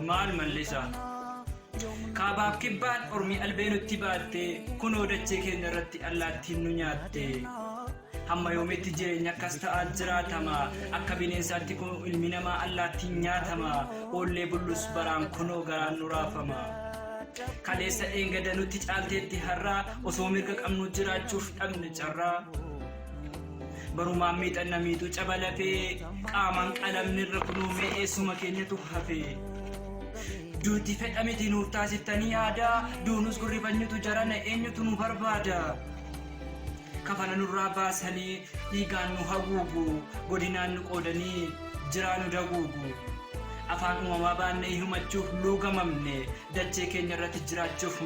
maal mallisa kaabaaf kibbaan ormi albeenutti baatte kunoo dachee keenya irratti allaattiin nu nyaatte hamma yoometti jireenya akkas ta'aa jiraatama akka bineensaatti kun ilmi namaa allaattiin nyaatama oollee bullus baraan kunoo garaan nu raafama kaleessa eengada nutti caalteetti har'aa osoo mirga qabnu jiraachuuf dhabne carraa barumaan miixanna miixu cabalafee qaamaan qalamnirra kunuu me'eessuma keenyatu hafee duuti fedhamiti nuuf taasiftanii yaada duunus gurrifanyutu jarana eenyutu nu barbaada kafana nurraa baasanii dhiigaan nu haguugu godinaan nu qoodanii jiraa nu daguugu afaan uumamaa baannee himachuuf luugamamne dachee keenya irratti jiraachuuf